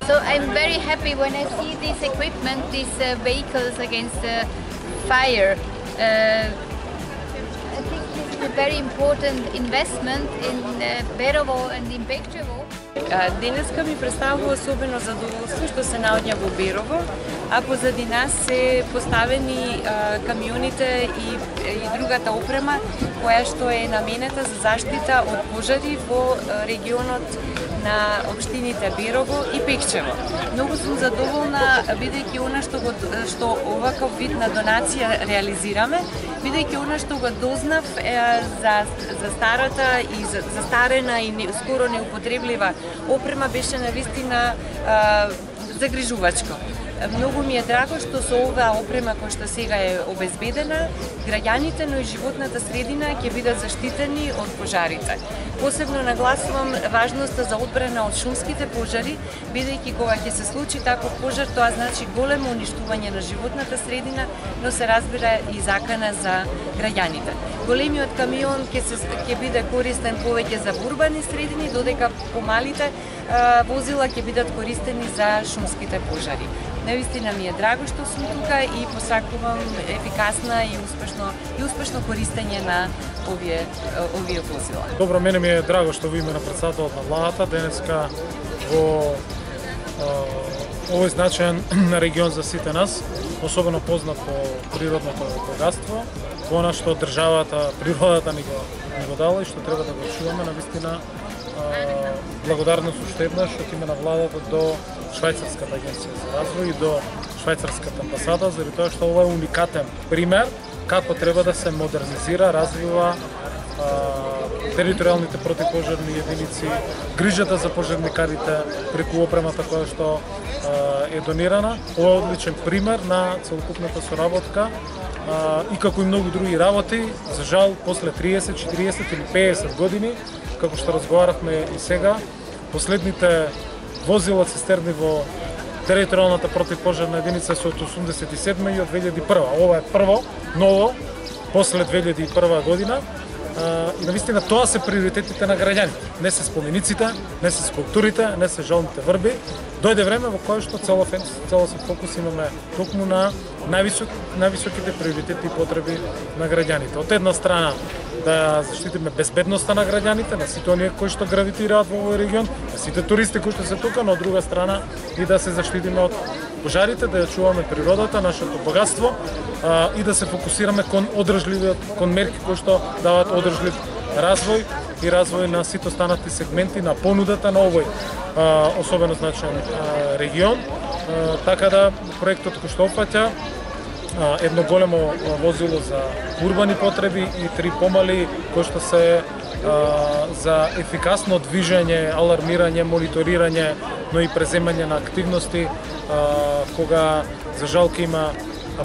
So I'm very happy when I see this equipment, these vehicles against fire. I think this is a very important investment in Berovo and in Pekčevo. Денеска ми представува особено задоволство што се наоѓа во Берово, а позади нас се поставени камионите и другата опрема која што е наменета за заштита од пожари во регионот на општините Берово и Пекчево. Многу сум задоволна бидејќи она што оваков вид на донација реализираме, бидејќи она што го дознав за старата и застарена и скоро неупотреблива опрема беше навистина загрижувачко. Многу ми е драго што со оваа опрема која што сега е обезбедена, граѓаните, но и животната средина ќе бидат заштитени од пожарите. Посебно нагласувам важноста за одбрана од шумските пожари, бидејќи кога ќе се случи таков пожар, тоа значи големо уништување на животната средина, но се разбира и закана за граѓаните. Големиот камион ќе биде користен повеќе за урбани средини, додека помалите возила ќе бидат користени за шумските пожари. Навистина ми е драго што сум тука и посакувам ефикасна и успешно користење на овие возила. Добро, мене ми е драго што во име на претседателот на владата денеска во овој значаен регион за сите нас, особено познат по природното богатство, во она што државата, природата ни го дала и што треба да го чуваме, навистина благодарност уште еднаш од име на владата до Швајцарската агенција за развој и до Швајцарската амбасада, заради тоа што ова е уникатен пример како треба да се модернизира, развива територијалните противпожарни единици, грижата за пожарникарите преку опремата која што е донирана. Ова е одличен пример на целокупната соработка и како и многу други работи, за жал, после 30, 40 или 50 години, како што разговарахме и сега, последните возила цистерни во територијалната противпожарна единица се од 87 и од 2001. Ова е прво, ново, после 2001 година. И навистина тоа се приоритетите на граѓаните. Не се спомениците, не се скулптурите, не се жолните врби. Дојде време во кое што целосен фокус имаме токму на највисоките приоритети и потреби на граѓаните. Од една страна да заштитиме безбедноста на граѓаните, на сите оние кои што гравитираат во овој регион, на сите туристи кои што се тука, но од друга страна и да се заштитиме од пожарите, да ја чуваме природата, нашето богатство и да се фокусираме кон мерки кои што даваат одржлив развој и развој на сите останати сегменти на понудата на овој особено значаен регион. Така да проектот кој што опфаќа едно големо возило за урбани потреби и 3 помали кои што се за ефикасно движење, алармирање, мониторирање, но и преземање на активности кога за жал ќе има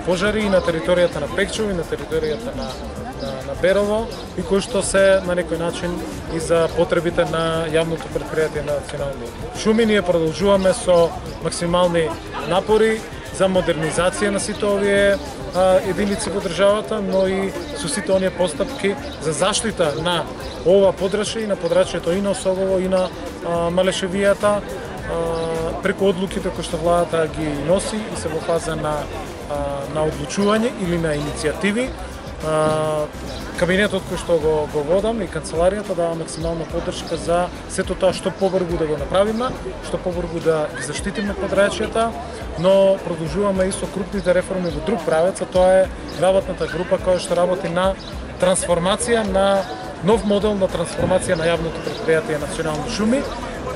пожари и на територијата на Пекчево и на територијата на Берово и кои што се на некој начин и за потребите на јавното претпријатие на национално шуми. Ние продолжуваме со максимални напори за модернизација на сите овие единици во државата, но и со сите оние постапки за заштита на ова подрачје и на подрачјето и на Осогово и на Малешевијата преку одлуките кои што владата ги носи и се во фаза на одлучување или на иницијативи. Кабинетот кој што го водам и канцеларијата дава максимална поддршка за сето тоа што побрзо да го направиме, што побрзо да ги заштитиме подрачјата, но продолжуваме и со крупните реформи во друг правец, а тоа е работната група која што работи на трансформација на нов модел на трансформација на јавното претпријатие Национални шуми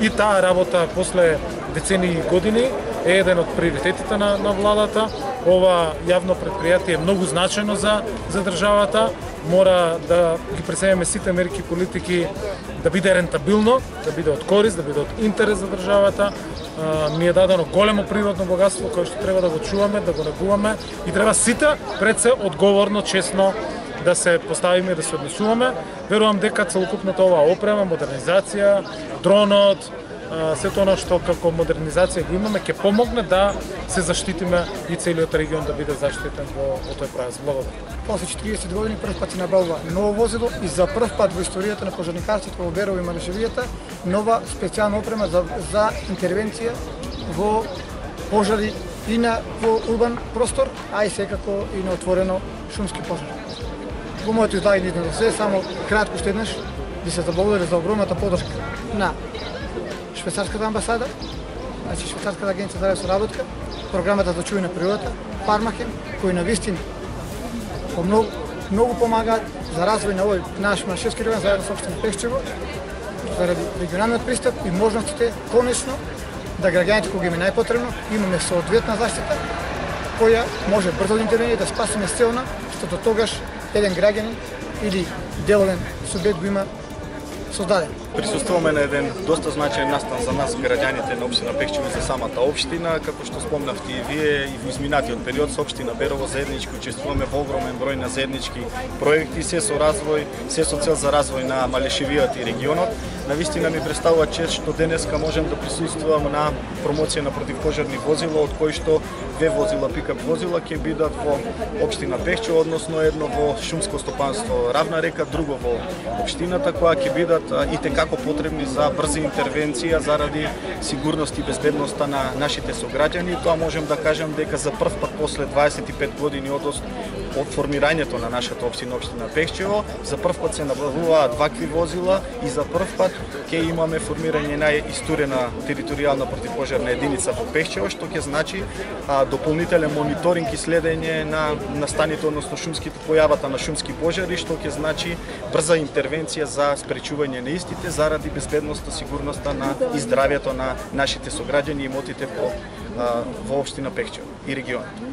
и таа работа после децении години е еден од приоритетите на владата. Ова јавно претпријатие е многу значајно за државата. Мора да ги пресемеме сите мерки и политики да биде рентабилно, да биде од корист, да биде од интерес за државата. Ни е дадено големо природно богатство кое што треба да го чуваме, да го негуваме и треба сите пред се одговорно, честно да се поставиме и да се однесуваме. Верувам дека целокупната оваа опрема, модернизација, дронот, сето оно што како модернизација го имаме ќе помогне да се заштитиме и целиот регион да биде заштитен во тој правец. Благодарам. После 40 години прв пат се набавува ново возило и за прв пат во историјата на пожарникарството во Берово и Малешевијата нова специјална опрема за интервенција во пожари и во урбан простор, а и секако и на отворено шумски пожар. Во моето излагање за се, само кратко што еднаш ви се заблагодари за огромната подршка на Швајцарската амбасада, значи Швајцарската агенција за соработка, програмата за чување на природата, Фармахем, кои навистина многу помагаат за развој на овој наш Машевски регион заедно со општина Пешчево, заради регионалниот пристап и можностите конечно да граѓаните кога им е најпотребно имаме соодветна заштита која може брзо да интервенира да спасиме се она што до тогаш еден граѓанин или деловен субјект го има создаден. Присуствуваме на еден доста значаен настан за нас, граѓаните на општина Пешчево, за самата општина, како што спомнавте и вие, и во изминатиот период со општина Берово заеднички учествуваме во огромен број на заеднички проекти, се со развој, се со цел за развој на Малешевиот и регионот. Навистина ми представува чест што денеска можем да присуствувам на промоција на противпожарни возила, од кои што 2 возила пикап возила ќе бидат во општина Пешчево, односно едно во шумско стопанство Равна река, друго во општината, која ќе бидат и како потребни за брза интервенција заради сигурност и безбедноста на нашите сограѓани. Тоа можем да кажем дека за прв пат после 25 години од формирањето на нашата општина, општина Пешчево, за прв пат се набавуваат вакви возила и за прв пат ќе имаме формирање на истурена територијална противпожарна единица во Пешчево, што ќе значи дополнителен мониторинг и следење на настаните, односно шумските појавата на шумски пожари, што ќе значи брза интервенција за спречување на истите заради безбедноста, сигурноста на и здравјето на нашите сограѓани и имотите во општина Пешчево и регионот.